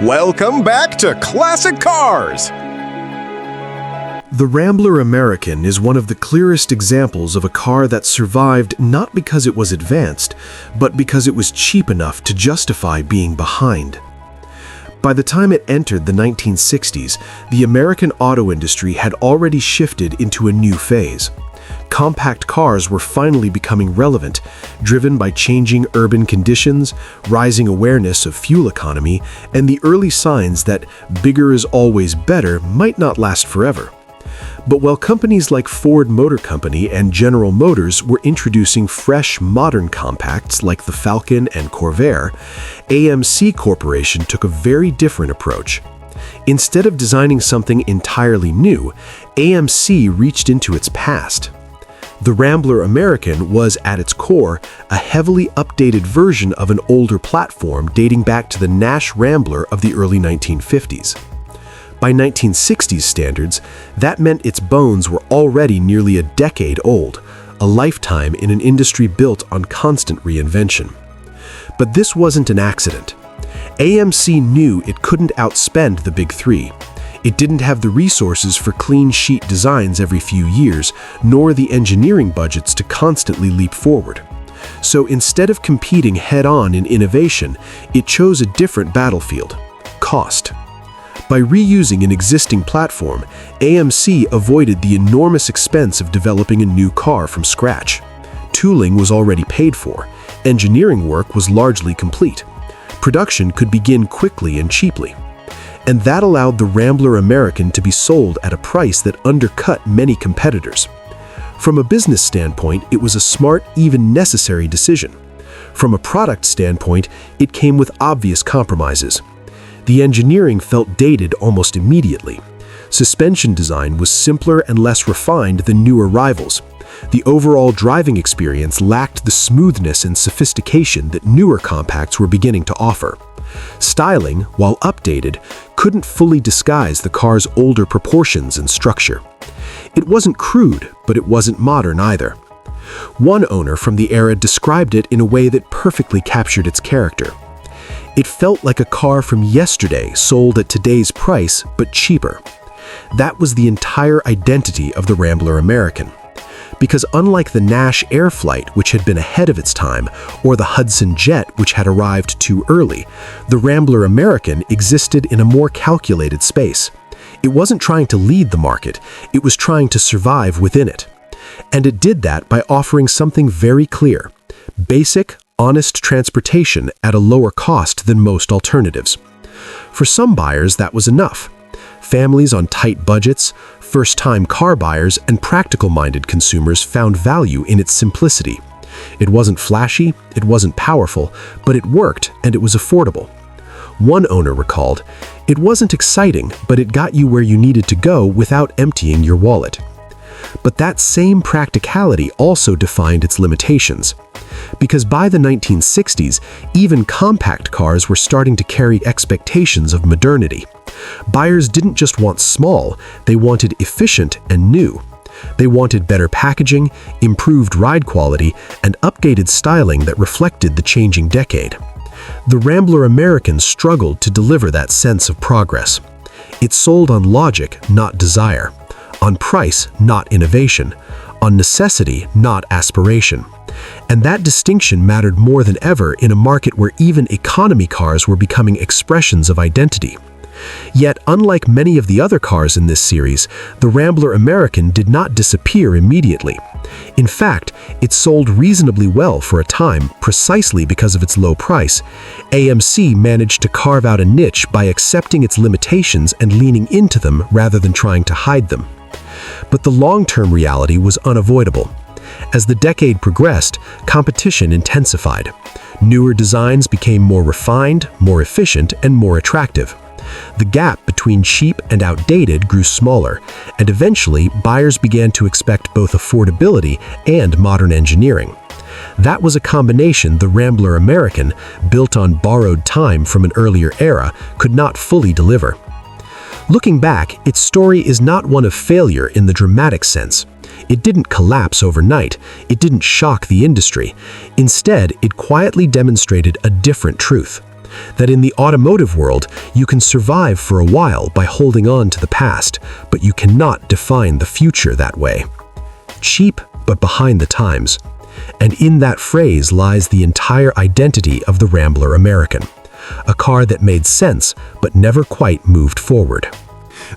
Welcome back to Classic Cars! The Rambler American is one of the clearest examples of a car that survived not because it was advanced, but because it was cheap enough to justify being behind. By the time it entered the 1960s, the American auto industry had already shifted into a new phase. Compact cars were finally becoming relevant, driven by changing urban conditions, rising awareness of fuel economy, and the early signs that bigger is always better might not last forever. But while companies like Ford Motor Company and General Motors were introducing fresh, modern compacts like the Falcon and Corvair, AMC Corporation took a very different approach. Instead of designing something entirely new, AMC reached into its past. The Rambler American was, at its core, a heavily updated version of an older platform dating back to the Nash Rambler of the early 1950s. By 1960s standards, that meant its bones were already nearly a decade old, a lifetime in an industry built on constant reinvention. But this wasn't an accident. AMC knew it couldn't outspend the Big Three. It didn't have the resources for clean sheet designs every few years, nor the engineering budgets to constantly leap forward. So instead of competing head-on in innovation, it chose a different battlefield: cost. By reusing an existing platform, AMC avoided the enormous expense of developing a new car from scratch. Tooling was already paid for. Engineering work was largely complete. Production could begin quickly and cheaply. And that allowed the Rambler American to be sold at a price that undercut many competitors. From a business standpoint, it was a smart, even necessary decision. From a product standpoint, it came with obvious compromises. The engineering felt dated almost immediately. Suspension design was simpler and less refined than newer rivals. The overall driving experience lacked the smoothness and sophistication that newer compacts were beginning to offer. Styling, while updated, couldn't fully disguise the car's older proportions and structure. It wasn't crude, but it wasn't modern either. One owner from the era described it in a way that perfectly captured its character. It felt like a car from yesterday sold at today's price, but cheaper. That was the entire identity of the Rambler American. Because unlike the Nash Airflight, which had been ahead of its time, or the Hudson Jet, which had arrived too early, the Rambler American existed in a more calculated space. It wasn't trying to lead the market, it was trying to survive within it. And it did that by offering something very clear: basic, honest transportation at a lower cost than most alternatives. For some buyers, that was enough. Families on tight budgets, first-time car buyers, and practical-minded consumers found value in its simplicity. It wasn't flashy, it wasn't powerful, but it worked and it was affordable. One owner recalled, "It wasn't exciting, but it got you where you needed to go without emptying your wallet." But that same practicality also defined its limitations. Because by the 1960s, even compact cars were starting to carry expectations of modernity. Buyers didn't just want small, they wanted efficient and new. They wanted better packaging, improved ride quality, and updated styling that reflected the changing decade. The Rambler American struggled to deliver that sense of progress. It sold on logic, not desire; on price, not innovation; on necessity, not aspiration. And that distinction mattered more than ever in a market where even economy cars were becoming expressions of identity. Yet, unlike many of the other cars in this series, the Rambler American did not disappear immediately. In fact, it sold reasonably well for a time precisely because of its low price. AMC managed to carve out a niche by accepting its limitations and leaning into them rather than trying to hide them. But the long-term reality was unavoidable. As the decade progressed, competition intensified. Newer designs became more refined, more efficient, and more attractive. The gap between cheap and outdated grew smaller, and eventually buyers began to expect both affordability and modern engineering. That was a combination the Rambler American, built on borrowed time from an earlier era, could not fully deliver. Looking back, its story is not one of failure in the dramatic sense. It didn't collapse overnight. It didn't shock the industry. Instead, it quietly demonstrated a different truth. That in the automotive world, you can survive for a while by holding on to the past, but you cannot define the future that way. Cheap, but behind the times. And in that phrase lies the entire identity of the Rambler American. A car that made sense, but never quite moved forward.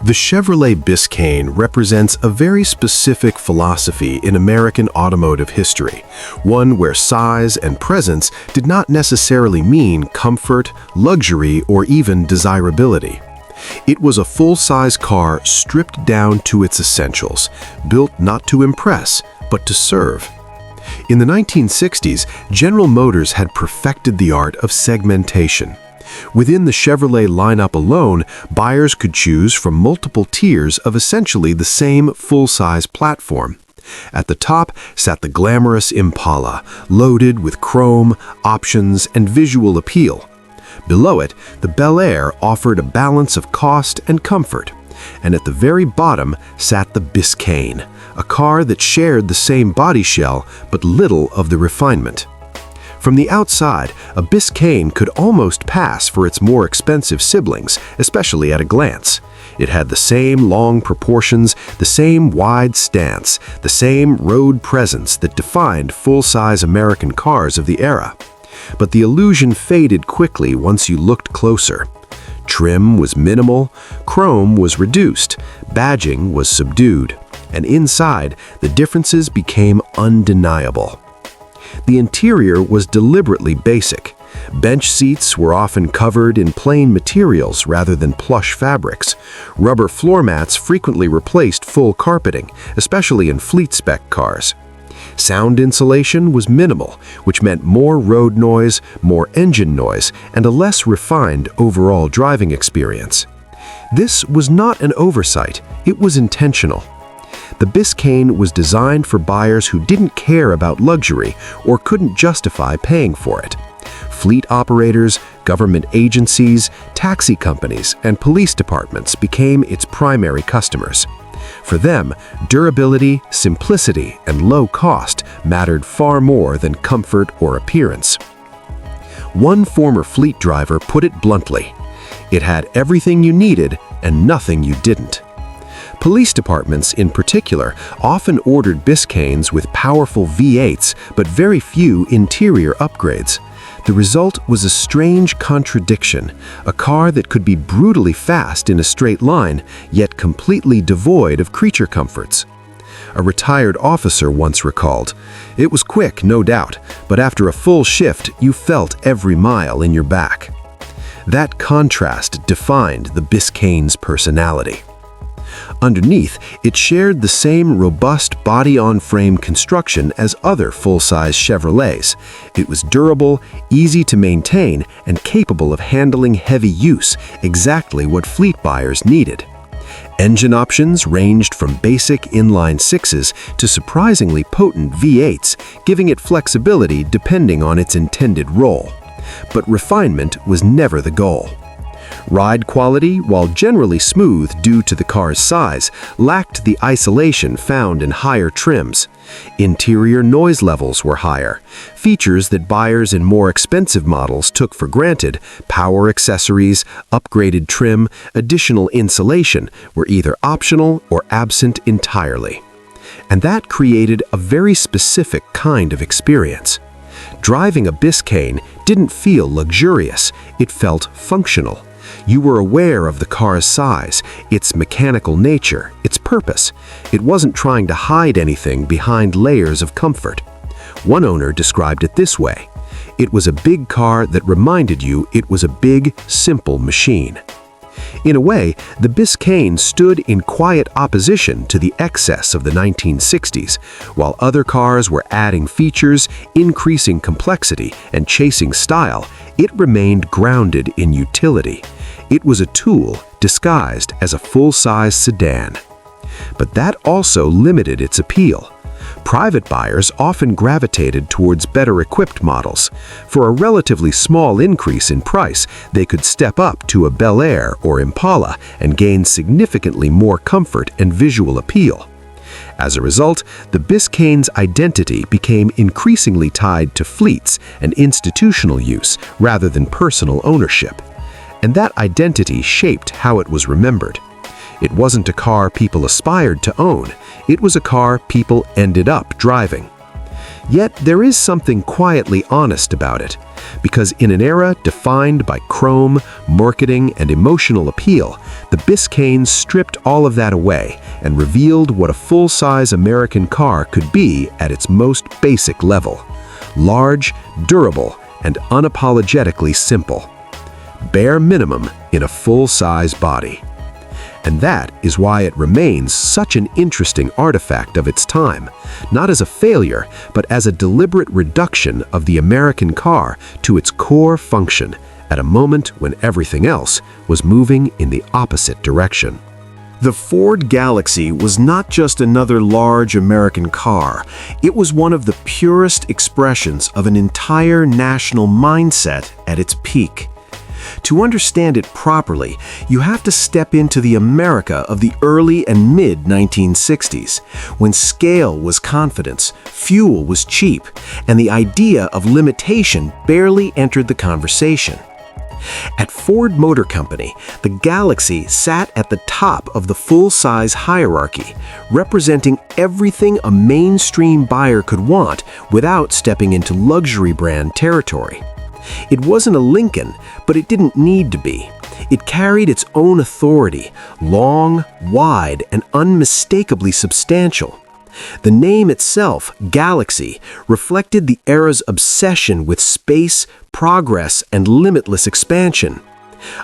The Chevrolet Biscayne represents a very specific philosophy in American automotive history, one where size and presence did not necessarily mean comfort, luxury, or even desirability. It was a full-size car stripped down to its essentials, built not to impress, but to serve. In the 1960s, General Motors had perfected the art of segmentation. Within the Chevrolet lineup alone, buyers could choose from multiple tiers of essentially the same full-size platform. At the top sat the glamorous Impala, loaded with chrome, options, and visual appeal. Below it, the Bel Air offered a balance of cost and comfort. And at the very bottom sat the Biscayne, a car that shared the same body shell but little of the refinement. From the outside, a Biscayne could almost pass for its more expensive siblings, especially at a glance. It had the same long proportions, the same wide stance, the same road presence that defined full-size American cars of the era. But the illusion faded quickly once you looked closer. Trim was minimal, chrome was reduced, badging was subdued, and inside, the differences became undeniable. The interior was deliberately basic. Bench seats were often covered in plain materials rather than plush fabrics. Rubber floor mats frequently replaced full carpeting, especially in fleet-spec cars. Sound insulation was minimal, which meant more road noise, more engine noise, and a less refined overall driving experience. This was not an oversight, it was intentional. The Biscayne was designed for buyers who didn't care about luxury or couldn't justify paying for it. Fleet operators, government agencies, taxi companies, and police departments became its primary customers. For them, durability, simplicity, and low cost mattered far more than comfort or appearance. One former fleet driver put it bluntly, "It had everything you needed and nothing you didn't." Police departments, in particular, often ordered Biscaynes with powerful V8s but very few interior upgrades. The result was a strange contradiction, a car that could be brutally fast in a straight line, yet completely devoid of creature comforts. A retired officer once recalled, "It was quick, no doubt, but after a full shift, you felt every mile in your back." That contrast defined the Biscayne's personality. Underneath, it shared the same robust body-on-frame construction as other full-size Chevrolets. It was durable, easy to maintain, and capable of handling heavy use, exactly what fleet buyers needed. Engine options ranged from basic inline sixes to surprisingly potent V8s, giving it flexibility depending on its intended role. But refinement was never the goal. Ride quality, while generally smooth due to the car's size, lacked the isolation found in higher trims. Interior noise levels were higher. Features that buyers in more expensive models took for granted, power accessories, upgraded trim, additional insulation, were either optional or absent entirely. And that created a very specific kind of experience. Driving a Biscayne didn't feel luxurious, it felt functional. You were aware of the car's size, its mechanical nature, its purpose. It wasn't trying to hide anything behind layers of comfort. One owner described it this way: "It was a big car that reminded you it was a big, simple machine." In a way, the Biscayne stood in quiet opposition to the excess of the 1960s. While other cars were adding features, increasing complexity, and chasing style, it remained grounded in utility. It was a tool disguised as a full-size sedan. But that also limited its appeal. Private buyers often gravitated towards better-equipped models. For a relatively small increase in price, they could step up to a Bel Air or Impala and gain significantly more comfort and visual appeal. As a result, the Biscayne's identity became increasingly tied to fleets and institutional use rather than personal ownership. And that identity shaped how it was remembered. It wasn't a car people aspired to own, it was a car people ended up driving. Yet there is something quietly honest about it, because in an era defined by chrome, marketing, and emotional appeal, the Biscayne stripped all of that away and revealed what a full-size American car could be at its most basic level: large, durable, and unapologetically simple. Bare minimum in a full-size body. And that is why it remains such an interesting artifact of its time, not as a failure, but as a deliberate reduction of the American car to its core function at a moment when everything else was moving in the opposite direction. The Ford Galaxie was not just another large American car, it was one of the purest expressions of an entire national mindset at its peak. To understand it properly, you have to step into the America of the early and mid-1960s, when scale was confidence, fuel was cheap, and the idea of limitation barely entered the conversation. At Ford Motor Company, the Galaxie sat at the top of the full-size hierarchy, representing everything a mainstream buyer could want without stepping into luxury brand territory. It wasn't a Lincoln, but it didn't need to be. It carried its own authority, long, wide, and unmistakably substantial. The name itself, Galaxie, reflected the era's obsession with space, progress, and limitless expansion.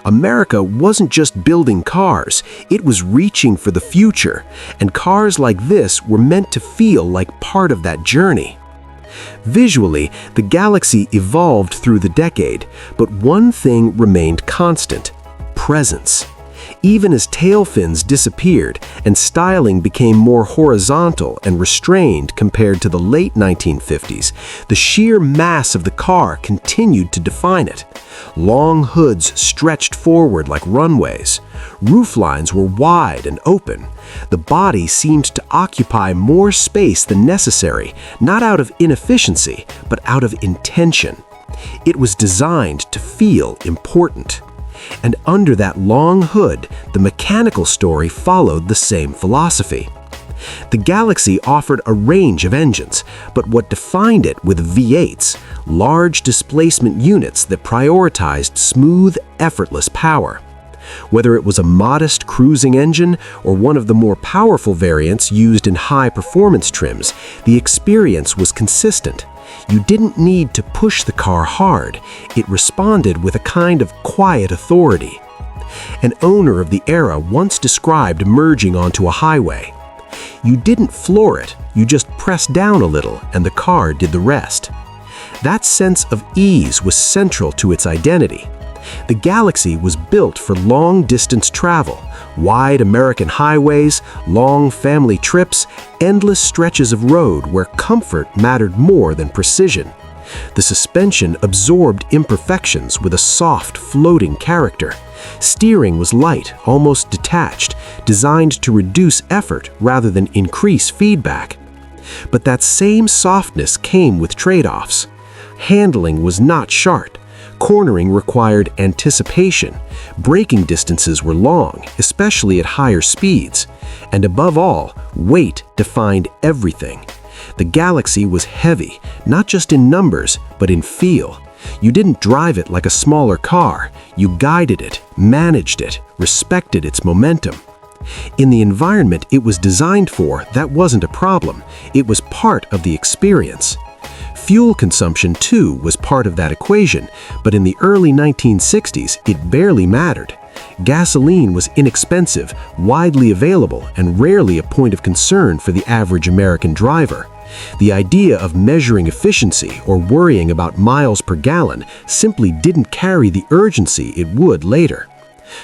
America wasn't just building cars, it was reaching for the future, and cars like this were meant to feel like part of that journey. Visually, the Galaxie evolved through the decade, but one thing remained constant: presence. Even as tail fins disappeared and styling became more horizontal and restrained compared to the late 1950s, the sheer mass of the car continued to define it. Long hoods stretched forward like runways. Rooflines were wide and open. The body seemed to occupy more space than necessary, not out of inefficiency, but out of intention. It was designed to feel important. And under that long hood, the mechanical story followed the same philosophy. The Galaxie offered a range of engines, but what defined it were V8s, large displacement units that prioritized smooth, effortless power. Whether it was a modest cruising engine or one of the more powerful variants used in high-performance trims, the experience was consistent. You didn't need to push the car hard. It responded with a kind of quiet authority. An owner of the era once described merging onto a highway. You didn't floor it, you just pressed down a little and the car did the rest. That sense of ease was central to its identity. The Galaxie was built for long-distance travel, wide American highways, long family trips, endless stretches of road where comfort mattered more than precision. The suspension absorbed imperfections with a soft, floating character. Steering was light, almost detached, designed to reduce effort rather than increase feedback. But that same softness came with trade-offs. Handling was not sharp. Cornering required anticipation. Braking distances were long, especially at higher speeds. And above all, weight defined everything. The Galaxie was heavy, not just in numbers, but in feel. You didn't drive it like a smaller car. You guided it, managed it, respected its momentum. In the environment it was designed for, that wasn't a problem. It was part of the experience. Fuel consumption, too, was part of that equation, but in the early 1960s, it barely mattered. Gasoline was inexpensive, widely available, and rarely a point of concern for the average American driver. The idea of measuring efficiency or worrying about miles per gallon simply didn't carry the urgency it would later.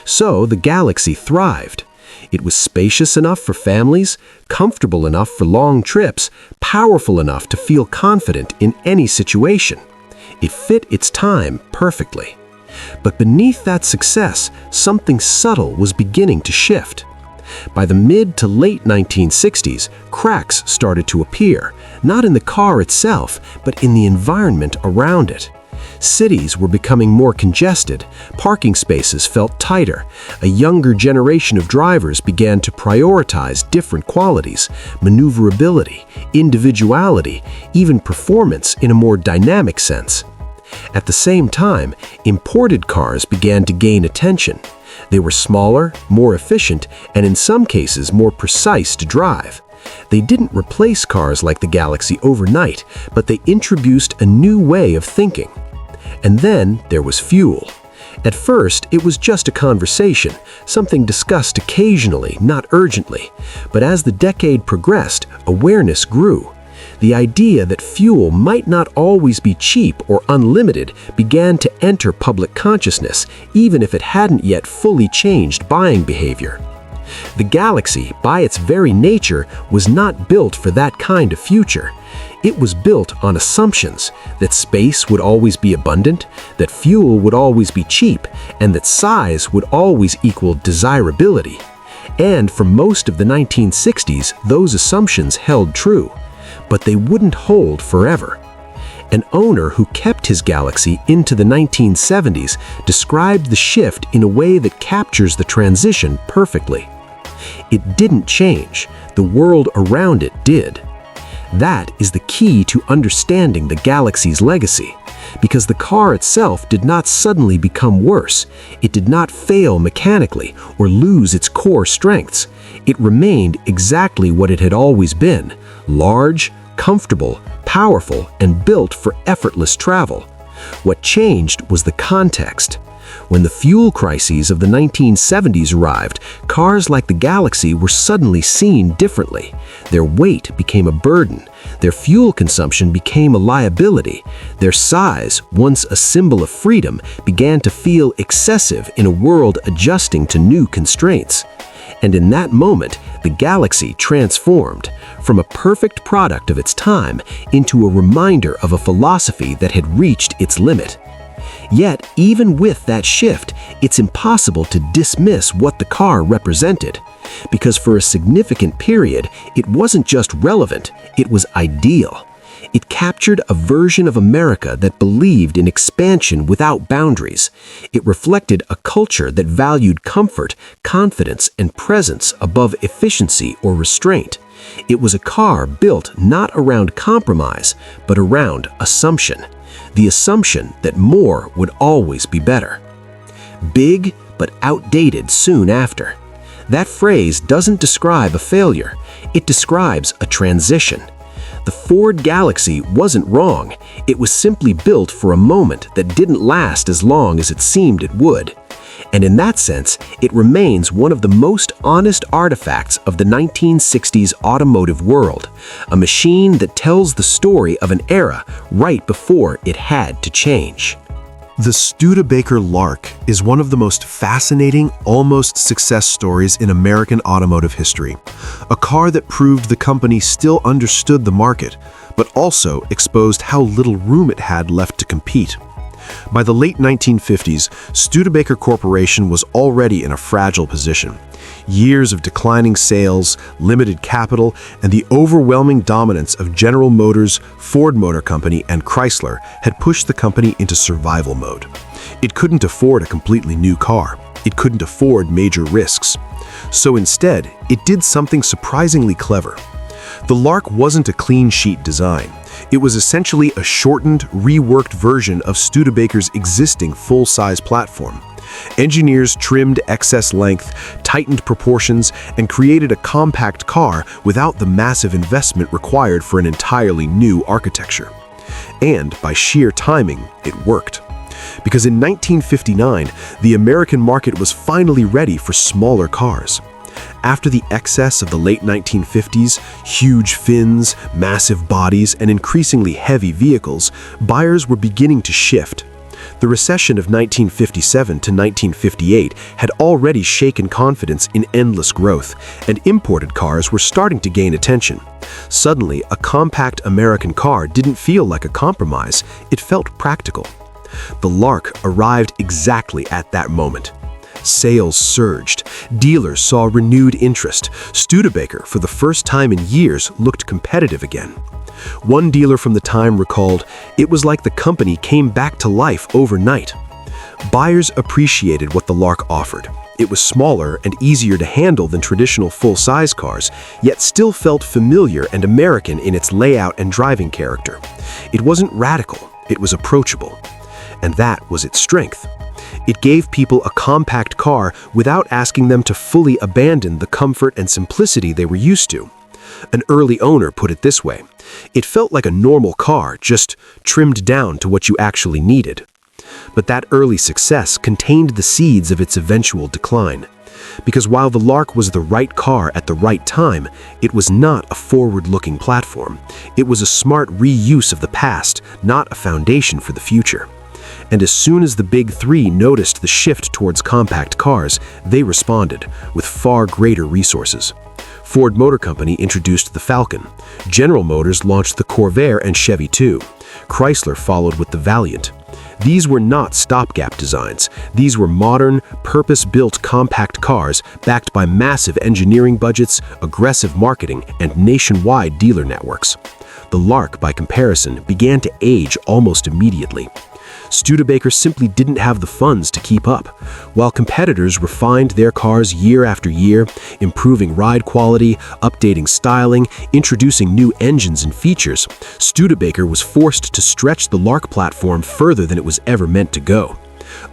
So the Galaxie thrived. It was spacious enough for families, comfortable enough for long trips, powerful enough to feel confident in any situation. It fit its time perfectly. But beneath that success, something subtle was beginning to shift. By the mid to late 1960s, cracks started to appear, not in the car itself, but in the environment around it. Cities were becoming more congested, parking spaces felt tighter, a younger generation of drivers began to prioritize different qualities, maneuverability, individuality, even performance in a more dynamic sense. At the same time, imported cars began to gain attention. They were smaller, more efficient, and in some cases more precise to drive. They didn't replace cars like the Galaxie overnight, but they introduced a new way of thinking. And then there was fuel. At first, it was just a conversation, something discussed occasionally, not urgently. But as the decade progressed, awareness grew. The idea that fuel might not always be cheap or unlimited began to enter public consciousness, even if it hadn't yet fully changed buying behavior. The Galaxie, by its very nature, was not built for that kind of future. It was built on assumptions that space would always be abundant, that fuel would always be cheap, and that size would always equal desirability. And for most of the 1960s, those assumptions held true. But they wouldn't hold forever. An owner who kept his Galaxie into the 1970s described the shift in a way that captures the transition perfectly. It didn't change, the world around it did. That is the key to understanding the Galaxie's legacy, because the car itself did not suddenly become worse. It did not fail mechanically or lose its core strengths. It remained exactly what it had always been: large, comfortable, powerful, and built for effortless travel. What changed was the context. When the fuel crises of the 1970s arrived, cars like the Galaxie were suddenly seen differently. Their weight became a burden. Their fuel consumption became a liability. Their size, once a symbol of freedom, began to feel excessive in a world adjusting to new constraints. And in that moment, the Galaxie transformed from a perfect product of its time into a reminder of a philosophy that had reached its limit. Yet, even with that shift, it's impossible to dismiss what the car represented. Because for a significant period, it wasn't just relevant, it was ideal. It captured a version of America that believed in expansion without boundaries. It reflected a culture that valued comfort, confidence, and presence above efficiency or restraint. It was a car built not around compromise, but around assumption. The assumption that more would always be better. Big, but outdated soon after. That phrase doesn't describe a failure. It describes a transition. The Ford Galaxie wasn't wrong. It was simply built for a moment that didn't last as long as it seemed it would. And in that sense, it remains one of the most honest artifacts of the 1960s automotive world, a machine that tells the story of an era right before it had to change. The Studebaker Lark is one of the most fascinating, almost success stories in American automotive history. A car that proved the company still understood the market, but also exposed how little room it had left to compete. By the late 1950s, Studebaker Corporation was already in a fragile position. Years of declining sales, limited capital, and the overwhelming dominance of General Motors, Ford Motor Company, and Chrysler had pushed the company into survival mode. It couldn't afford a completely new car. It couldn't afford major risks. So instead, it did something surprisingly clever. The Lark wasn't a clean sheet design. It was essentially a shortened, reworked version of Studebaker's existing full-size platform. Engineers trimmed excess length, tightened proportions, and created a compact car without the massive investment required for an entirely new architecture. And by sheer timing, it worked. Because in 1959, the American market was finally ready for smaller cars. After the excess of the late 1950s, huge fins, massive bodies, and increasingly heavy vehicles, buyers were beginning to shift. The recession of 1957 to 1958 had already shaken confidence in endless growth, and imported cars were starting to gain attention. Suddenly, a compact American car didn't feel like a compromise, it felt practical. The Lark arrived exactly at that moment. Sales surged. Dealers saw renewed interest. Studebaker, for the first time in years, looked competitive again. One dealer from the time recalled, "It was like the company came back to life overnight." Buyers appreciated what the Lark offered. It was smaller and easier to handle than traditional full-size cars, yet still felt familiar and American in its layout and driving character. It wasn't radical, it was approachable. And that was its strength. It gave people a compact car without asking them to fully abandon the comfort and simplicity they were used to. An early owner put it this way: "It felt like a normal car, just trimmed down to what you actually needed." But that early success contained the seeds of its eventual decline. Because while the Lark was the right car at the right time, it was not a forward-looking platform. It was a smart reuse of the past, not a foundation for the future. And as soon as the Big Three noticed the shift towards compact cars, they responded with far greater resources. Ford Motor Company introduced the Falcon. General Motors launched the Corvair and Chevy too. Chrysler followed with the Valiant. These were not stopgap designs. These were modern, purpose-built compact cars backed by massive engineering budgets, aggressive marketing, and nationwide dealer networks. The Lark, by comparison, began to age almost immediately. Studebaker simply didn't have the funds to keep up. While competitors refined their cars year after year, improving ride quality, updating styling, introducing new engines and features, Studebaker was forced to stretch the Lark platform further than it was ever meant to go.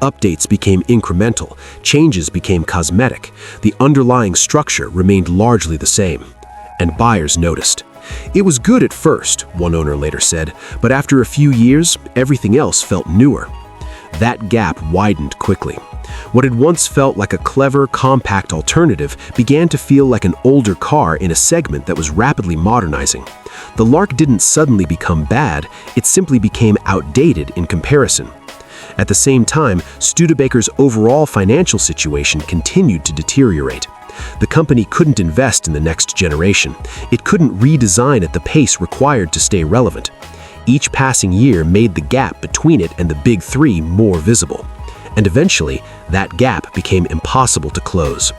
Updates became incremental, changes became cosmetic, the underlying structure remained largely the same. And buyers noticed. "It was good at first," one owner later said, "but after a few years, everything else felt newer." That gap widened quickly. What had once felt like a clever, compact alternative began to feel like an older car in a segment that was rapidly modernizing. The Lark didn't suddenly become bad, it simply became outdated in comparison. At the same time, Studebaker's overall financial situation continued to deteriorate. The company couldn't invest in the next generation. It couldn't redesign at the pace required to stay relevant. Each passing year made the gap between it and the Big Three more visible. And eventually, that gap became impossible to close.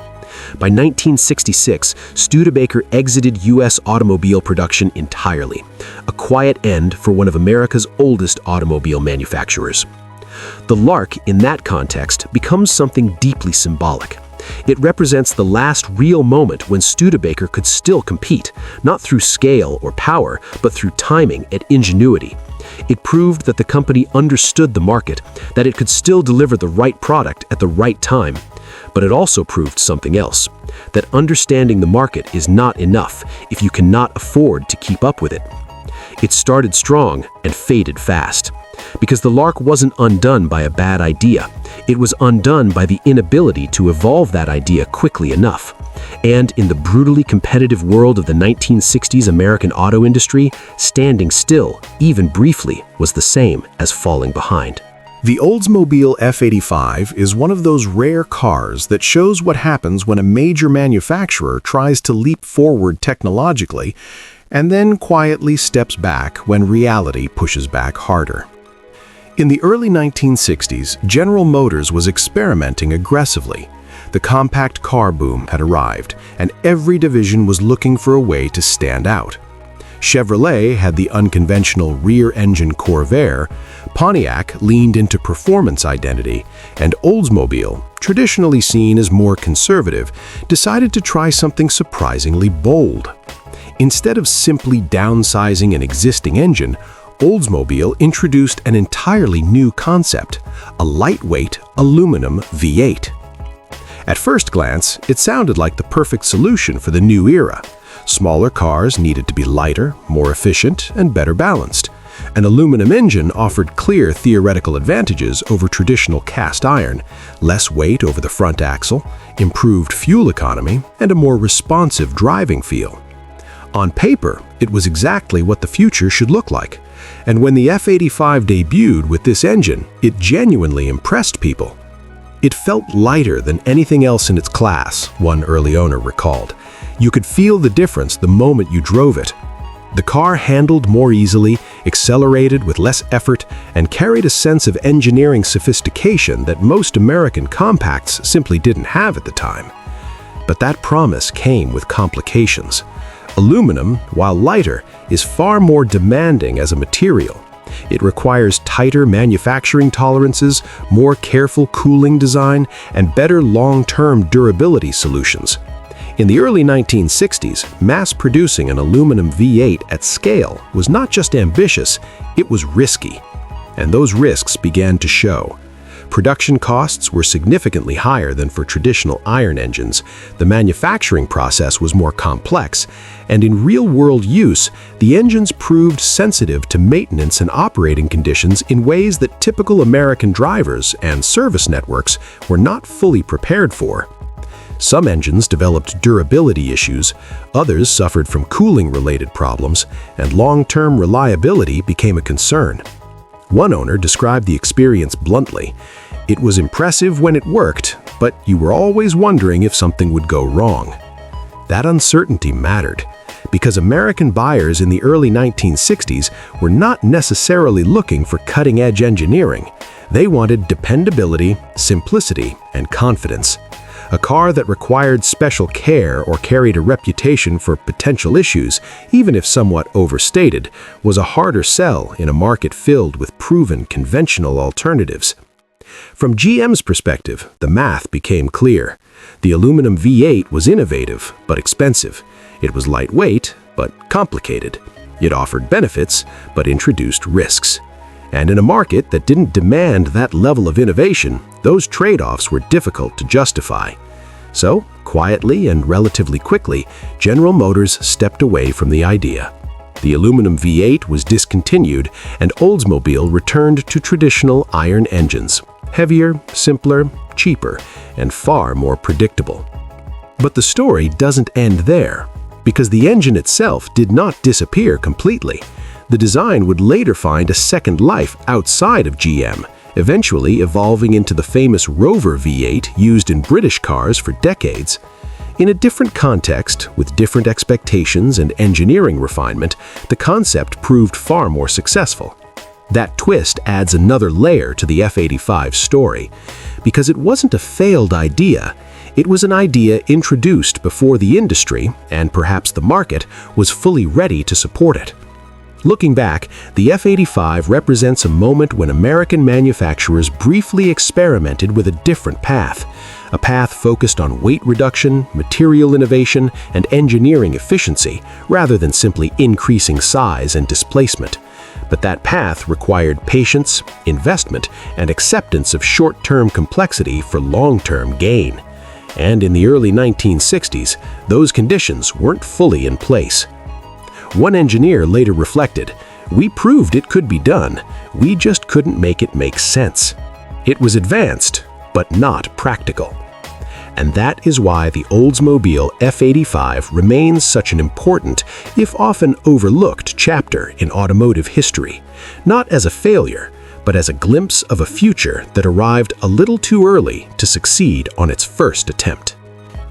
By 1966, Studebaker exited U.S. automobile production entirely, a quiet end for one of America's oldest automobile manufacturers. The Lark, in that context, becomes something deeply symbolic. It represents the last real moment when Studebaker could still compete, not through scale or power, but through timing and ingenuity. It proved that the company understood the market, that it could still deliver the right product at the right time. But it also proved something else, that understanding the market is not enough if you cannot afford to keep up with it. It started strong and faded fast. Because the Lark wasn't undone by a bad idea. It was undone by the inability to evolve that idea quickly enough. And in the brutally competitive world of the 1960s American auto industry, standing still, even briefly, was the same as falling behind. The Oldsmobile F-85 is one of those rare cars that shows what happens when a major manufacturer tries to leap forward technologically and then quietly steps back when reality pushes back harder. In the early 1960s, General Motors was experimenting aggressively. The compact car boom had arrived, and every division was looking for a way to stand out. Chevrolet had the unconventional rear-engine Corvair, Pontiac leaned into performance identity, and Oldsmobile, traditionally seen as more conservative, decided to try something surprisingly bold. Instead of simply downsizing an existing engine, Oldsmobile introduced an entirely new concept, a lightweight aluminum V8. At first glance, it sounded like the perfect solution for the new era. Smaller cars needed to be lighter, more efficient, and better balanced. An aluminum engine offered clear theoretical advantages over traditional cast iron, less weight over the front axle, improved fuel economy, and a more responsive driving feel. On paper, it was exactly what the future should look like. And when the F-85 debuted with this engine, it genuinely impressed people. It felt lighter than anything else in its class, one early owner recalled. You could feel the difference the moment you drove it. The car handled more easily, accelerated with less effort, and carried a sense of engineering sophistication that most American compacts simply didn't have at the time. But that promise came with complications. Aluminum, while lighter, is far more demanding as a material. It requires tighter manufacturing tolerances, more careful cooling design, and better long-term durability solutions. In the early 1960s, mass-producing an aluminum V8 at scale was not just ambitious, it was risky. And those risks began to show. Production costs were significantly higher than for traditional iron engines, the manufacturing process was more complex, and in real-world use, the engines proved sensitive to maintenance and operating conditions in ways that typical American drivers and service networks were not fully prepared for. Some engines developed durability issues, others suffered from cooling-related problems, and long-term reliability became a concern. One owner described the experience bluntly. It was impressive when it worked, but you were always wondering if something would go wrong. That uncertainty mattered, because American buyers in the early 1960s were not necessarily looking for cutting-edge engineering. They wanted dependability, simplicity, and confidence. A car that required special care or carried a reputation for potential issues, even if somewhat overstated, was a harder sell in a market filled with proven conventional alternatives. From GM's perspective, the math became clear. The aluminum V8 was innovative, but expensive. It was lightweight, but complicated. It offered benefits, but introduced risks. And in a market that didn't demand that level of innovation, those trade-offs were difficult to justify. So, quietly and relatively quickly, General Motors stepped away from the idea. The aluminum V8 was discontinued, and Oldsmobile returned to traditional iron engines. Heavier, simpler, cheaper, and far more predictable. But the story doesn't end there, because the engine itself did not disappear completely. The design would later find a second life outside of GM, eventually evolving into the famous Rover V8 used in British cars for decades. In a different context, with different expectations and engineering refinement, the concept proved far more successful. That twist adds another layer to the F-85 story, because it wasn't a failed idea, it was an idea introduced before the industry, and perhaps the market, was fully ready to support it. Looking back, the F-85 represents a moment when American manufacturers briefly experimented with a different path, a path focused on weight reduction, material innovation, and engineering efficiency, rather than simply increasing size and displacement. But that path required patience, investment, and acceptance of short-term complexity for long-term gain. And in the early 1960s, those conditions weren't fully in place. One engineer later reflected, "We proved it could be done, we just couldn't make it make sense." It was advanced, but not practical. And that is why the Oldsmobile F-85 remains such an important, if often overlooked, chapter in automotive history, not as a failure, but as a glimpse of a future that arrived a little too early to succeed on its first attempt.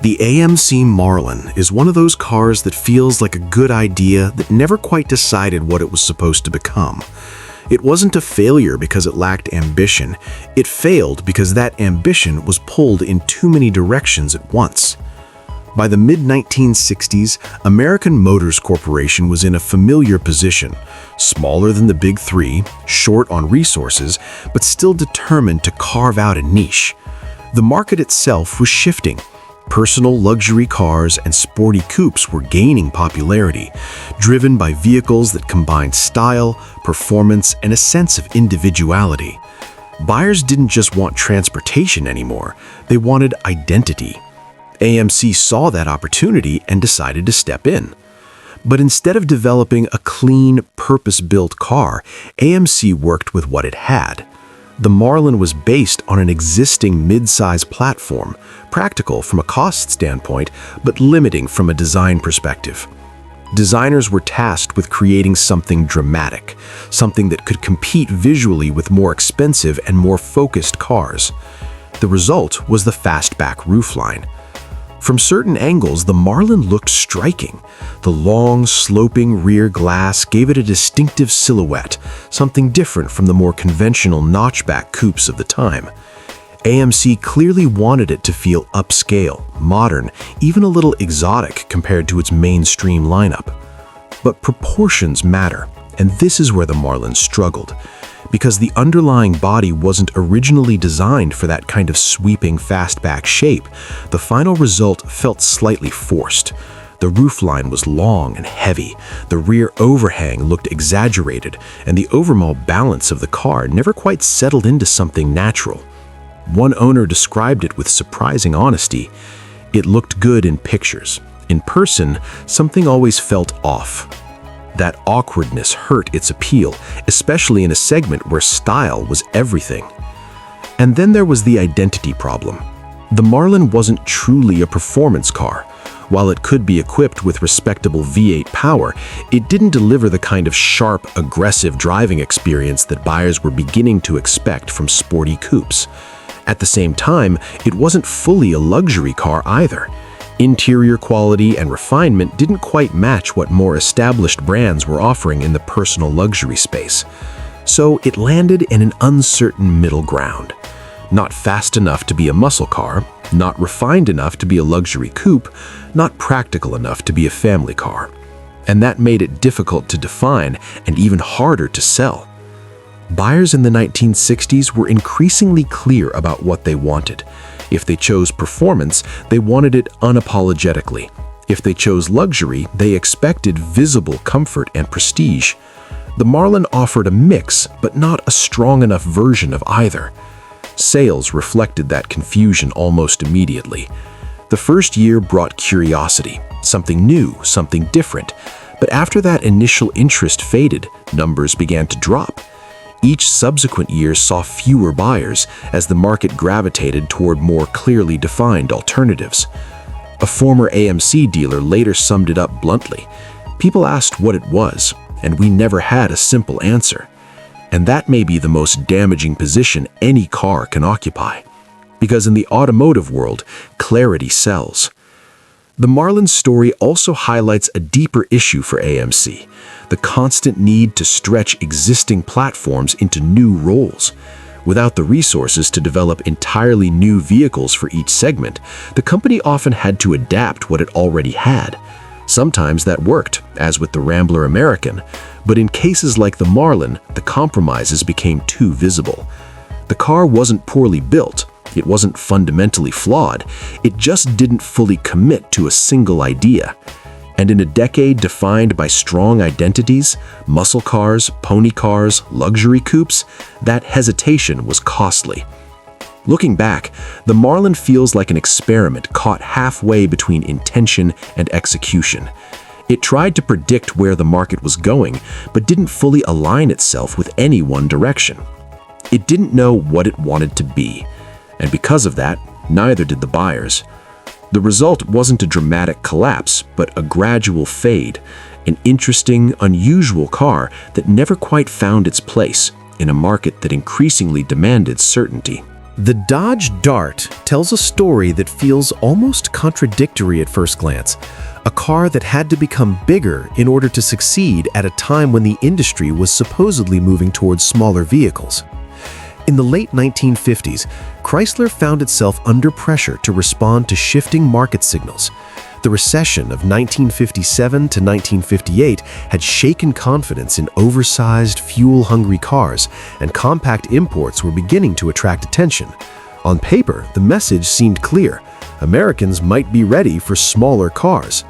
The AMC Marlin is one of those cars that feels like a good idea that never quite decided what it was supposed to become. It wasn't a failure because it lacked ambition. It failed because that ambition was pulled in too many directions at once. By the mid-1960s, American Motors Corporation was in a familiar position, smaller than the Big Three, short on resources, but still determined to carve out a niche. The market itself was shifting. Personal luxury cars and sporty coupes were gaining popularity, driven by vehicles that combined style, performance, and a sense of individuality. Buyers didn't just want transportation anymore, they wanted identity. AMC saw that opportunity and decided to step in. But instead of developing a clean, purpose-built car, AMC worked with what it had. The Marlin was based on an existing mid-size platform, practical from a cost standpoint, but limiting from a design perspective. Designers were tasked with creating something dramatic, something that could compete visually with more expensive and more focused cars. The result was the fastback roofline. From certain angles, the Marlin looked striking. The long, sloping rear glass gave it a distinctive silhouette, something different from the more conventional notchback coupes of the time. AMC clearly wanted it to feel upscale, modern, even a little exotic compared to its mainstream lineup. But proportions matter, and this is where the Marlin struggled. Because the underlying body wasn't originally designed for that kind of sweeping fastback shape, the final result felt slightly forced. The roofline was long and heavy, the rear overhang looked exaggerated, and the overall balance of the car never quite settled into something natural. One owner described it with surprising honesty. It looked good in pictures. In person, something always felt off. That awkwardness hurt its appeal, especially in a segment where style was everything. And then there was the identity problem. The Marlin wasn't truly a performance car. While it could be equipped with respectable V8 power, it didn't deliver the kind of sharp, aggressive driving experience that buyers were beginning to expect from sporty coupes. At the same time, it wasn't fully a luxury car either. Interior quality and refinement didn't quite match what more established brands were offering in the personal luxury space. So it landed in an uncertain middle ground. Not fast enough to be a muscle car, not refined enough to be a luxury coupe, not practical enough to be a family car. And that made it difficult to define and even harder to sell. Buyers in the 1960s were increasingly clear about what they wanted. If they chose performance, they wanted it unapologetically. If they chose luxury, they expected visible comfort and prestige. The Marlin offered a mix, but not a strong enough version of either. Sales reflected that confusion almost immediately. The first year brought curiosity, something new, something different. But after that initial interest faded, numbers began to drop. Each subsequent year saw fewer buyers as the market gravitated toward more clearly defined alternatives. A former AMC dealer later summed it up bluntly. People asked what it was, and we never had a simple answer. And that may be the most damaging position any car can occupy. Because in the automotive world, clarity sells. The Marlin story also highlights a deeper issue for AMC, the constant need to stretch existing platforms into new roles. Without the resources to develop entirely new vehicles for each segment, the company often had to adapt what it already had. Sometimes that worked, as with the Rambler American, but in cases like the Marlin, the compromises became too visible. The car wasn't poorly built. It wasn't fundamentally flawed, it just didn't fully commit to a single idea. And in a decade defined by strong identities, muscle cars, pony cars, luxury coupes, that hesitation was costly. Looking back, the Marlin feels like an experiment caught halfway between intention and execution. It tried to predict where the market was going, but didn't fully align itself with any one direction. It didn't know what it wanted to be. And because of that, neither did the buyers. The result wasn't a dramatic collapse, but a gradual fade, an interesting, unusual car that never quite found its place in a market that increasingly demanded certainty. The Dodge Dart tells a story that feels almost contradictory at first glance. A car that had to become bigger in order to succeed at a time when the industry was supposedly moving towards smaller vehicles. In the late 1950s, Chrysler found itself under pressure to respond to shifting market signals. The recession of 1957 to 1958 had shaken confidence in oversized, fuel-hungry cars, and compact imports were beginning to attract attention. On paper, the message seemed clear. Americans might be ready for smaller cars.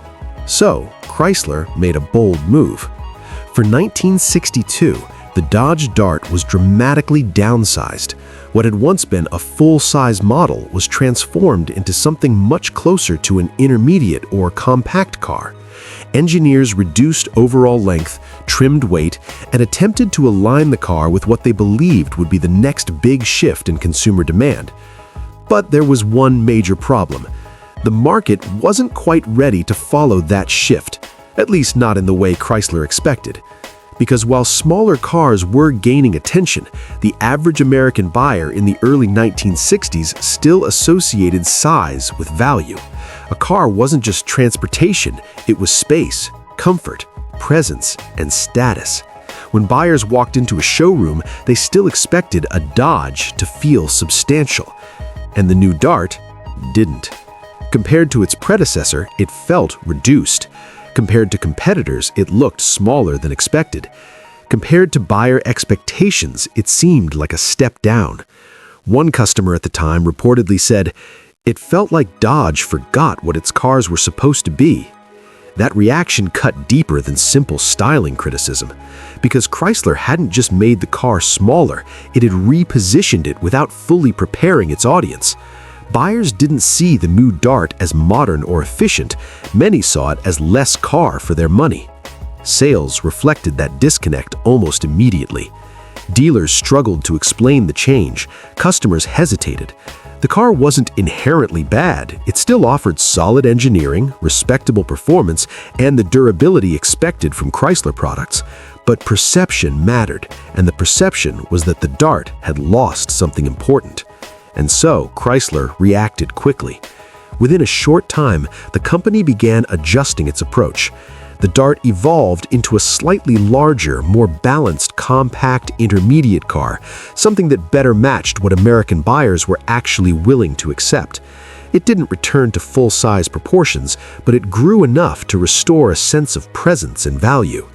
So, Chrysler made a bold move. For 1962, the Dodge Dart was dramatically downsized. What had once been a full-size model was transformed into something much closer to an intermediate or compact car. Engineers reduced overall length, trimmed weight, and attempted to align the car with what they believed would be the next big shift in consumer demand. But there was one major problem. The market wasn't quite ready to follow that shift, at least not in the way Chrysler expected. Because while smaller cars were gaining attention, the average American buyer in the early 1960s still associated size with value. A car wasn't just transportation, it was space, comfort, presence, and status. When buyers walked into a showroom, they still expected a Dodge to feel substantial. And the new Dart didn't. Compared to its predecessor, it felt reduced. Compared to competitors, it looked smaller than expected. Compared to buyer expectations, it seemed like a step down. One customer at the time reportedly said, "It felt like Dodge forgot what its cars were supposed to be." That reaction cut deeper than simple styling criticism, because Chrysler hadn't just made the car smaller, it had repositioned it without fully preparing its audience. Buyers didn't see the new Dart as modern or efficient, many saw it as less car for their money. Sales reflected that disconnect almost immediately. Dealers struggled to explain the change, customers hesitated. The car wasn't inherently bad, it still offered solid engineering, respectable performance, and the durability expected from Chrysler products. But perception mattered, and the perception was that the Dart had lost something important. And so, Chrysler reacted quickly. Within a short time, the company began adjusting its approach. The Dart evolved into a slightly larger, more balanced, compact intermediate car, something that better matched what American buyers were actually willing to accept. It didn't return to full-size proportions, but it grew enough to restore a sense of presence and value.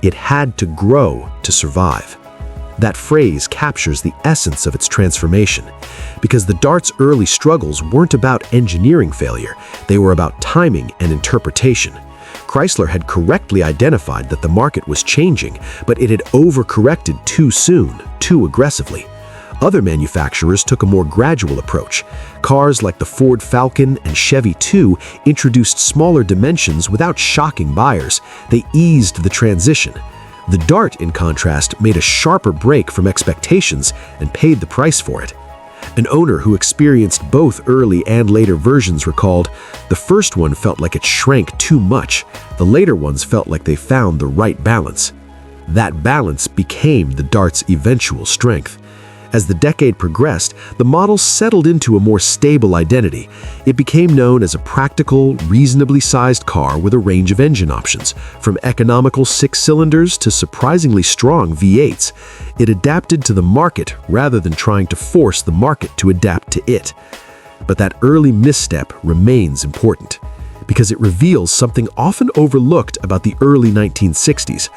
It had to grow to survive. That phrase captures the essence of its transformation, because the Dart's early struggles weren't about engineering failure, they were about timing and interpretation. Chrysler had correctly identified that the market was changing, but it had overcorrected too soon, too aggressively. Other manufacturers took a more gradual approach. Cars like the Ford Falcon and Chevy 2 introduced smaller dimensions without shocking buyers. They eased the transition. The Dart, in contrast, made a sharper break from expectations and paid the price for it. An owner who experienced both early and later versions recalled, "The first one felt like it shrank too much. The later ones felt like they found the right balance." That balance became the Dart's eventual strength. As the decade progressed, the model settled into a more stable identity. It became known as a practical, reasonably sized car with a range of engine options, from economical 6-cylinders to surprisingly strong V8s. It adapted to the market rather than trying to force the market to adapt to it. But that early misstep remains important, because it reveals something often overlooked about the early 1960s.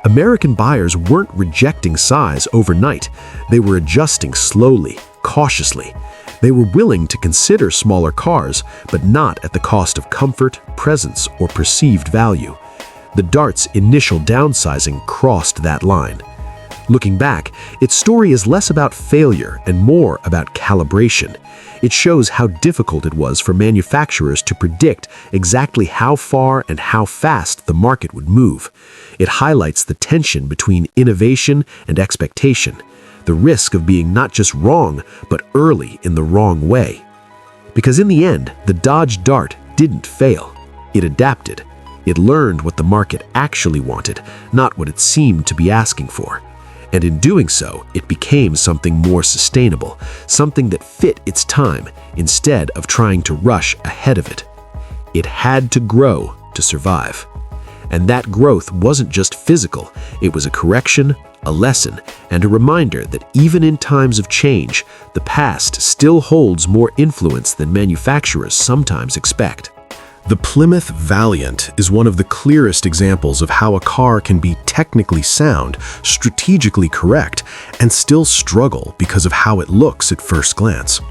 American buyers weren't rejecting size overnight. They were adjusting slowly, cautiously. They were willing to consider smaller cars, but not at the cost of comfort, presence, or perceived value. The Dart's initial downsizing crossed that line. Looking back, its story is less about failure and more about calibration. It shows how difficult it was for manufacturers to predict exactly how far and how fast the market would move. It highlights the tension between innovation and expectation, the risk of being not just wrong, but early in the wrong way. Because in the end, the Dodge Dart didn't fail. It adapted. It learned what the market actually wanted, not what it seemed to be asking for. And in doing so, it became something more sustainable, something that fit its time, instead of trying to rush ahead of it. It had to grow to survive. And that growth wasn't just physical, it was a correction, a lesson, and a reminder that even in times of change, the past still holds more influence than manufacturers sometimes expect. The Plymouth Valiant is one of the clearest examples of how a car can be technically sound, strategically correct, and still struggle because of how it looks at first glance.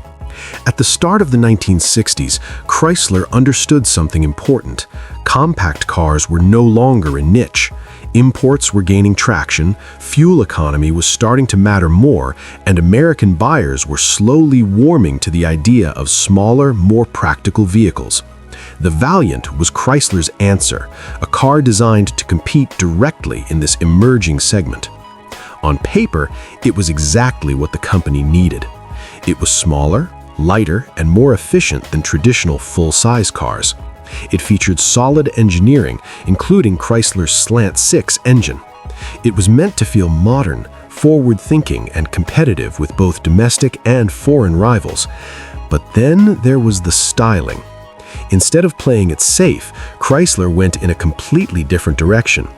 At the start of the 1960s, Chrysler understood something important. Compact cars were no longer a niche. Imports were gaining traction, fuel economy was starting to matter more, and American buyers were slowly warming to the idea of smaller, more practical vehicles. The Valiant was Chrysler's answer, a car designed to compete directly in this emerging segment. On paper, it was exactly what the company needed. It was smaller, lighter, and more efficient than traditional full-size cars. It featured solid engineering, including Chrysler's Slant 6 engine. It was meant to feel modern, forward-thinking, and competitive with both domestic and foreign rivals. But then there was the styling. Instead of playing it safe, Chrysler went in a completely different direction.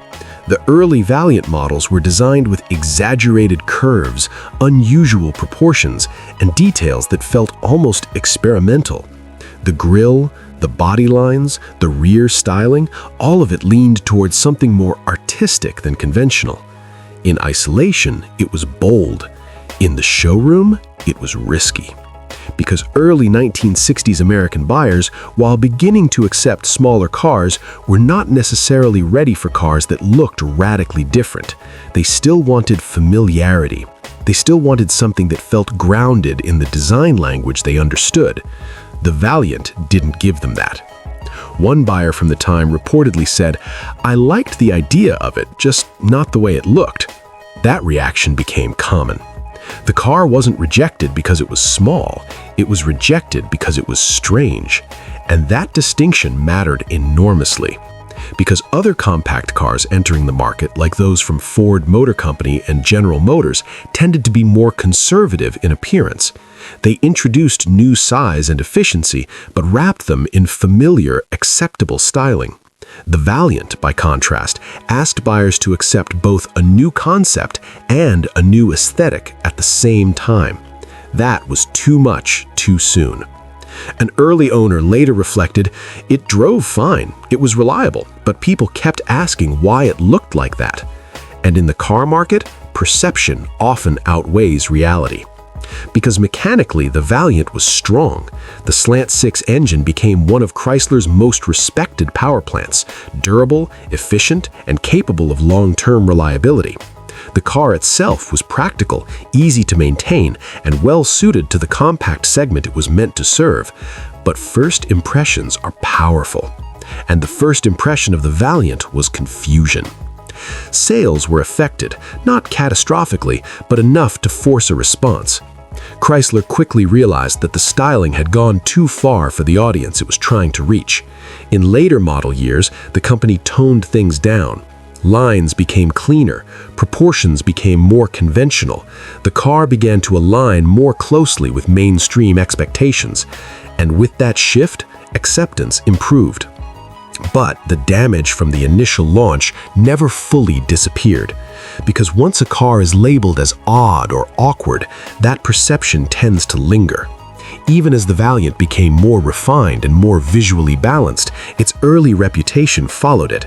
The early Valiant models were designed with exaggerated curves, unusual proportions, and details that felt almost experimental. The grille, the body lines, the rear styling, all of it leaned towards something more artistic than conventional. In isolation, it was bold. In the showroom, it was risky. Because early 1960s American buyers, while beginning to accept smaller cars, were not necessarily ready for cars that looked radically different. They still wanted familiarity. They still wanted something that felt grounded in the design language they understood. The Valiant didn't give them that. One buyer from the time reportedly said, "I liked the idea of it, just not the way it looked." That reaction became common. The car wasn't rejected because it was small, it was rejected because it was strange. And that distinction mattered enormously. Because other compact cars entering the market, like those from Ford Motor Company and General Motors, tended to be more conservative in appearance. They introduced new size and efficiency, but wrapped them in familiar, acceptable styling. The Valiant, by contrast, asked buyers to accept both a new concept and a new aesthetic at the same time. That was too much, too soon. An early owner later reflected, "It drove fine, it was reliable, but people kept asking why it looked like that." And in the car market, perception often outweighs reality. Because mechanically, the Valiant was strong. The slant-six engine became one of Chrysler's most respected power plants, durable, efficient, and capable of long-term reliability. The car itself was practical, easy to maintain, and well-suited to the compact segment it was meant to serve. But first impressions are powerful. And the first impression of the Valiant was confusion. Sales were affected, not catastrophically, but enough to force a response. Chrysler quickly realized that the styling had gone too far for the audience it was trying to reach. In later model years, the company toned things down. Lines became cleaner, proportions became more conventional. The car began to align more closely with mainstream expectations. And with that shift, acceptance improved. But the damage from the initial launch never fully disappeared. Because once a car is labeled as odd or awkward, that perception tends to linger. Even as the Valiant became more refined and more visually balanced, its early reputation followed it.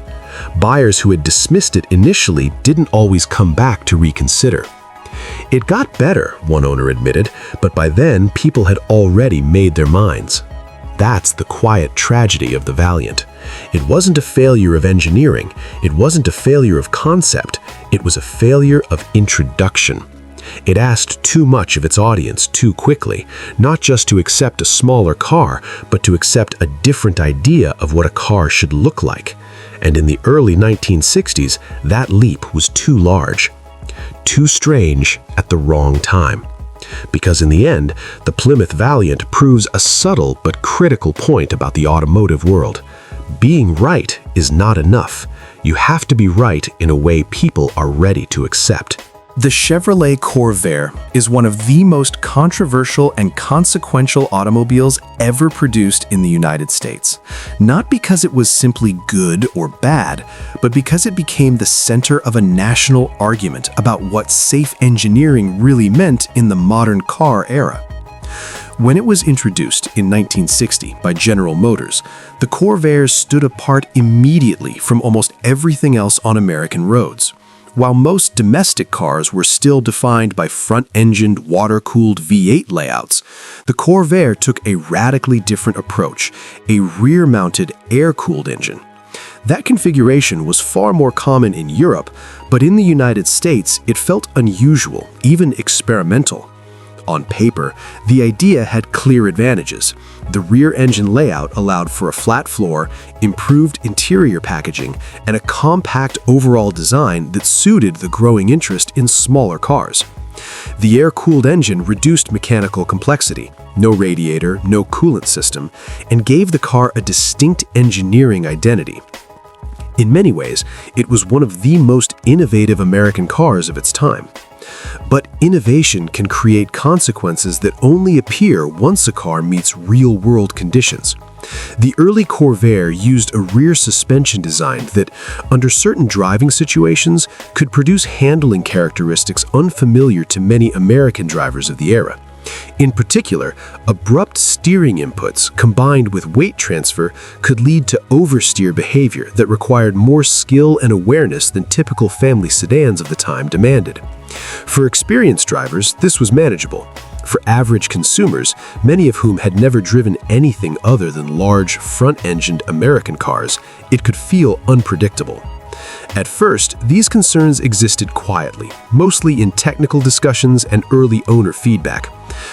Buyers who had dismissed it initially didn't always come back to reconsider. It got better, one owner admitted, but by then people had already made their minds. That's the quiet tragedy of the Valiant. It wasn't a failure of engineering, it wasn't a failure of concept, it was a failure of introduction. It asked too much of its audience too quickly, not just to accept a smaller car, but to accept a different idea of what a car should look like. And in the early 1960s, that leap was too large. Too strange at the wrong time. Because in the end, the Plymouth Valiant proves a subtle but critical point about the automotive world. Being right is not enough. You have to be right in a way people are ready to accept. The Chevrolet Corvair is one of the most controversial and consequential automobiles ever produced in the United States. Not because it was simply good or bad, but because it became the center of a national argument about what safe engineering really meant in the modern car era. When it was introduced in 1960 by General Motors, the Corvair stood apart immediately from almost everything else on American roads. While most domestic cars were still defined by front-engined, water-cooled V8 layouts, the Corvair took a radically different approach, a rear-mounted, air-cooled engine. That configuration was far more common in Europe, but in the United States, it felt unusual, even experimental. On paper, the idea had clear advantages. The rear engine layout allowed for a flat floor, improved interior packaging, and a compact overall design that suited the growing interest in smaller cars. The air-cooled engine reduced mechanical complexity, no radiator, no coolant system, and gave the car a distinct engineering identity. In many ways, it was one of the most innovative American cars of its time. But innovation can create consequences that only appear once a car meets real-world conditions. The early Corvair used a rear suspension design that, under certain driving situations, could produce handling characteristics unfamiliar to many American drivers of the era. In particular, abrupt steering inputs combined with weight transfer could lead to oversteer behavior that required more skill and awareness than typical family sedans of the time demanded. For experienced drivers, this was manageable. For average consumers, many of whom had never driven anything other than large, front-engined American cars, it could feel unpredictable. At first, these concerns existed quietly, mostly in technical discussions and early owner feedback.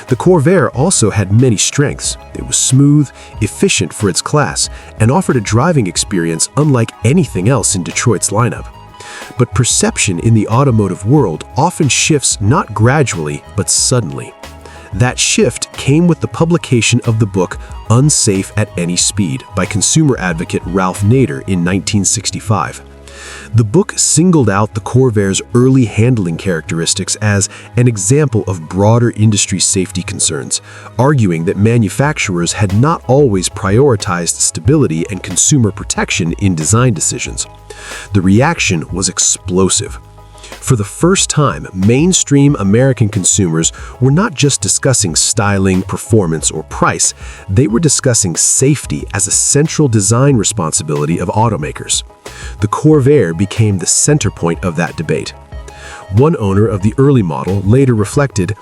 The Corvair also had many strengths. It was smooth, efficient for its class, and offered a driving experience unlike anything else in Detroit's lineup. But perception in the automotive world often shifts not gradually, but suddenly. That shift came with the publication of the book Unsafe at Any Speed by consumer advocate Ralph Nader in 1965. The book singled out the Corvair's early handling characteristics as an example of broader industry safety concerns, arguing that manufacturers had not always prioritized stability and consumer protection in design decisions. The reaction was explosive. For the first time, mainstream American consumers were not just discussing styling, performance, or price, they were discussing safety as a central design responsibility of automakers. The Corvair became the center point of that debate. One owner of the early model later reflected,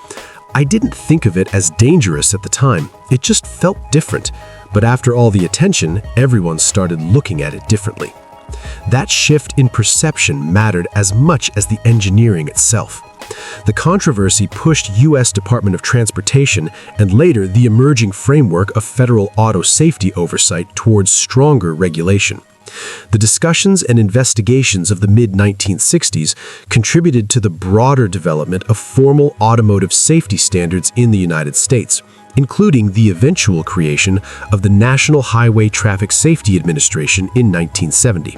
"I didn't think of it as dangerous at the time, it just felt different, but after all the attention, everyone started looking at it differently." That shift in perception mattered as much as the engineering itself. The controversy pushed U.S. Department of Transportation and later the emerging framework of federal auto safety oversight towards stronger regulation. The discussions and investigations of the mid-1960s contributed to the broader development of formal automotive safety standards in the United States, including the eventual creation of the National Highway Traffic Safety Administration in 1970.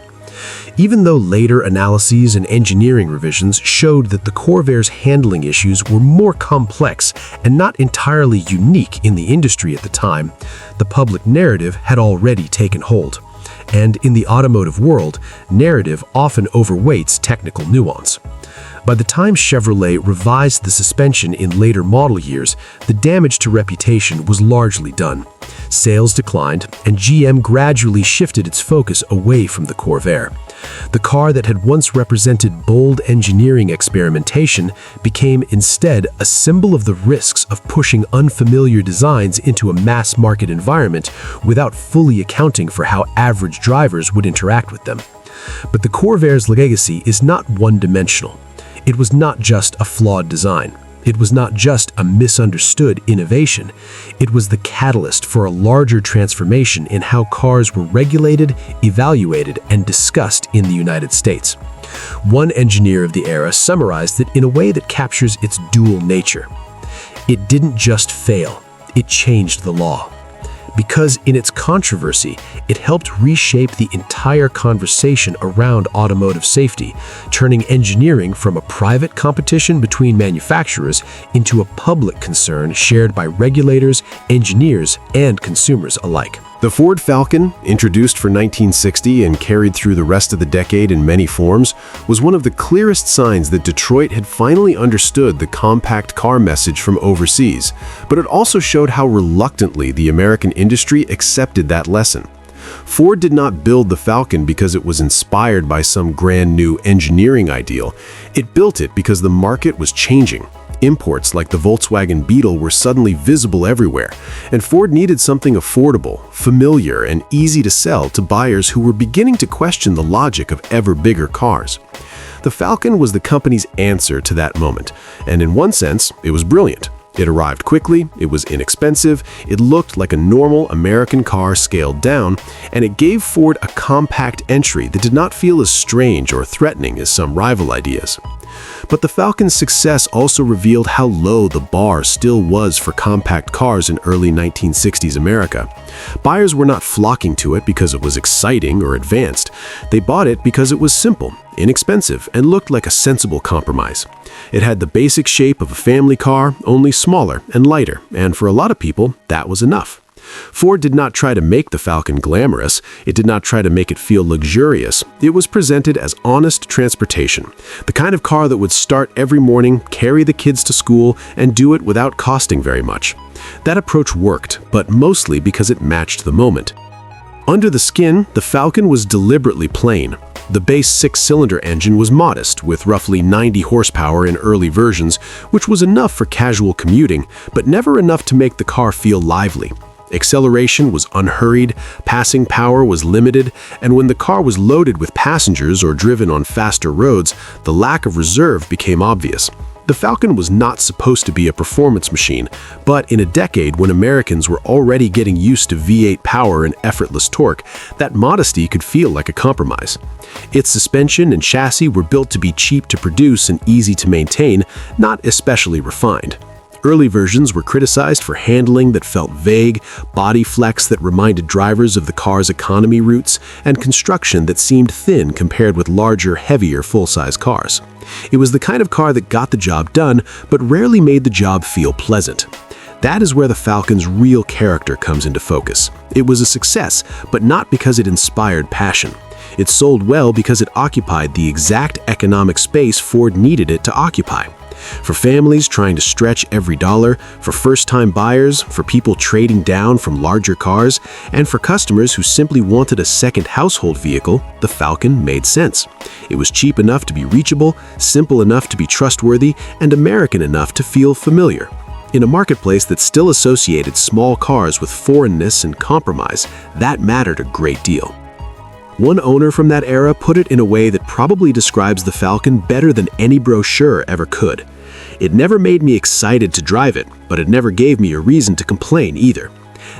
Even though later analyses and engineering revisions showed that the Corvair's handling issues were more complex and not entirely unique in the industry at the time, the public narrative had already taken hold. And in the automotive world, narrative often overweights technical nuance. By the time Chevrolet revised the suspension in later model years, the damage to reputation was largely done. Sales declined, and GM gradually shifted its focus away from the Corvair. The car that had once represented bold engineering experimentation became instead a symbol of the risks of pushing unfamiliar designs into a mass-market environment without fully accounting for how average drivers would interact with them. But the Corvair's legacy is not one-dimensional. It was not just a flawed design. It was not just a misunderstood innovation. It was the catalyst for a larger transformation in how cars were regulated, evaluated, and discussed in the United States. One engineer of the era summarized it in a way that captures its dual nature. It didn't just fail, it changed the law. Because in its controversy, it helped reshape the entire conversation around automotive safety, turning engineering from a private competition between manufacturers into a public concern shared by regulators, engineers, and consumers alike. The Ford Falcon, introduced for 1960 and carried through the rest of the decade in many forms, was one of the clearest signs that Detroit had finally understood the compact car message from overseas, but it also showed how reluctantly the American industry accepted that lesson. Ford did not build the Falcon because it was inspired by some grand new engineering ideal. It built it because the market was changing. Imports like the Volkswagen Beetle were suddenly visible everywhere, and Ford needed something affordable, familiar, and easy to sell to buyers who were beginning to question the logic of ever bigger cars. The Falcon was the company's answer to that moment, and in one sense, it was brilliant. It arrived quickly, it was inexpensive, it looked like a normal American car scaled down, and it gave Ford a compact entry that did not feel as strange or threatening as some rival ideas. But the Falcon's success also revealed how low the bar still was for compact cars in early 1960s America. Buyers were not flocking to it because it was exciting or advanced. They bought it because it was simple, inexpensive, and looked like a sensible compromise. It had the basic shape of a family car, only smaller and lighter, and for a lot of people, that was enough. Ford did not try to make the Falcon glamorous. It did not try to make it feel luxurious. It was presented as honest transportation, the kind of car that would start every morning, carry the kids to school, and do it without costing very much. That approach worked, but mostly because it matched the moment. Under the skin, the Falcon was deliberately plain. The base six-cylinder engine was modest, with roughly 90 horsepower in early versions, which was enough for casual commuting, but never enough to make the car feel lively. Acceleration was unhurried, passing power was limited, and when the car was loaded with passengers or driven on faster roads, the lack of reserve became obvious. The Falcon was not supposed to be a performance machine, but in a decade when Americans were already getting used to V8 power and effortless torque, that modesty could feel like a compromise. Its suspension and chassis were built to be cheap to produce and easy to maintain, not especially refined. Early versions were criticized for handling that felt vague, body flex that reminded drivers of the car's economy routes, and construction that seemed thin compared with larger, heavier full-size cars. It was the kind of car that got the job done, but rarely made the job feel pleasant. That is where the Falcon's real character comes into focus. It was a success, but not because it inspired passion. It sold well because it occupied the exact economic space Ford needed it to occupy. For families trying to stretch every dollar, for first-time buyers, for people trading down from larger cars, and for customers who simply wanted a second household vehicle, the Falcon made sense. It was cheap enough to be reachable, simple enough to be trustworthy, and American enough to feel familiar. In a marketplace that still associated small cars with foreignness and compromise, that mattered a great deal. One owner from that era put it in a way that probably describes the Falcon better than any brochure ever could. It never made me excited to drive it, but it never gave me a reason to complain either.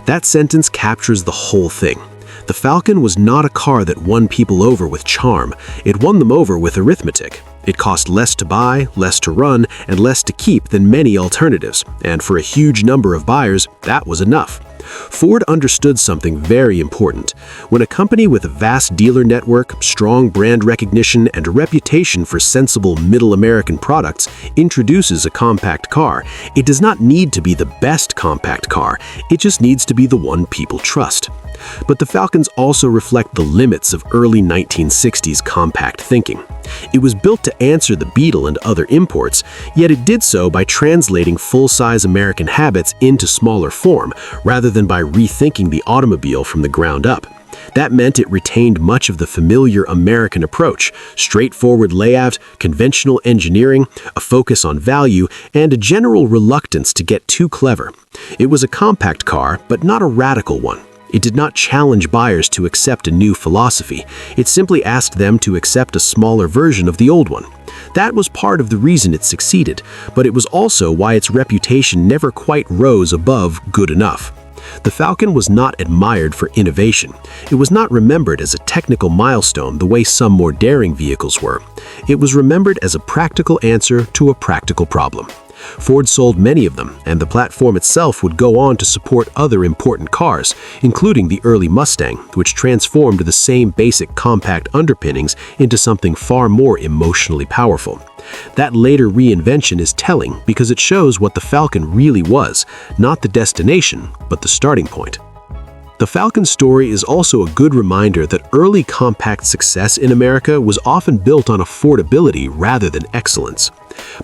That sentence captures the whole thing. The Falcon was not a car that won people over with charm. It won them over with arithmetic. It cost less to buy, less to run, and less to keep than many alternatives, and for a huge number of buyers, that was enough. Ford understood something very important. When a company with a vast dealer network, strong brand recognition, and a reputation for sensible middle American products introduces a compact car, it does not need to be the best compact car, it just needs to be the one people trust. But the Falcons also reflect the limits of early 1960s compact thinking. It was built to answer the Beetle and other imports, yet it did so by translating full-size American habits into smaller form, rather than by rethinking the automobile from the ground up. That meant it retained much of the familiar American approach: straightforward layout, conventional engineering, a focus on value, and a general reluctance to get too clever. It was a compact car, but not a radical one. It did not challenge buyers to accept a new philosophy. It simply asked them to accept a smaller version of the old one. That was part of the reason it succeeded, but it was also why its reputation never quite rose above good enough. The Falcon was not admired for innovation. It was not remembered as a technical milestone the way some more daring vehicles were. It was remembered as a practical answer to a practical problem. Ford sold many of them, and the platform itself would go on to support other important cars, including the early Mustang, which transformed the same basic compact underpinnings into something far more emotionally powerful. That later reinvention is telling because it shows what the Falcon really was, not the destination, but the starting point. The Falcon story is also a good reminder that early compact success in America was often built on affordability rather than excellence.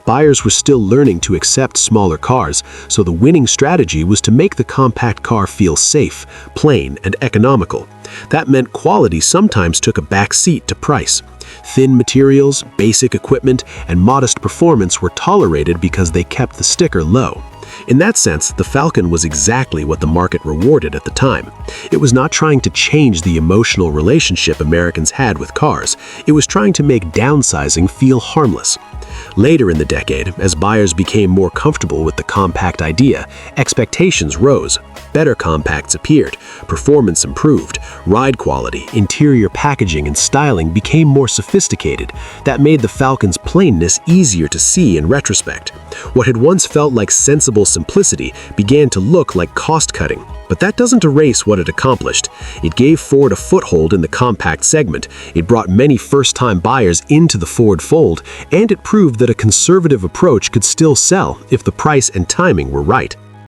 Buyers were still learning to accept smaller cars, so the winning strategy was to make the compact car feel safe, plain, and economical. That meant quality sometimes took a back seat to price. Thin materials, basic equipment, and modest performance were tolerated because they kept the sticker low. In that sense, the Falcon was exactly what the market rewarded at the time. It was not trying to change the emotional relationship Americans had with cars. It was trying to make downsizing feel harmless. Later in the decade, as buyers became more comfortable with the compact idea, expectations rose. Better compacts appeared, performance improved, ride quality, interior packaging, and styling became more sophisticated. That made the Falcon's plainness easier to see in retrospect. What had once felt like sensible simplicity began to look like cost-cutting. But that doesn't erase what it accomplished. It gave Ford a foothold in the compact segment, it brought many first-time buyers into the Ford fold, and it proved that a conservative approach could still sell if the price and timing were right.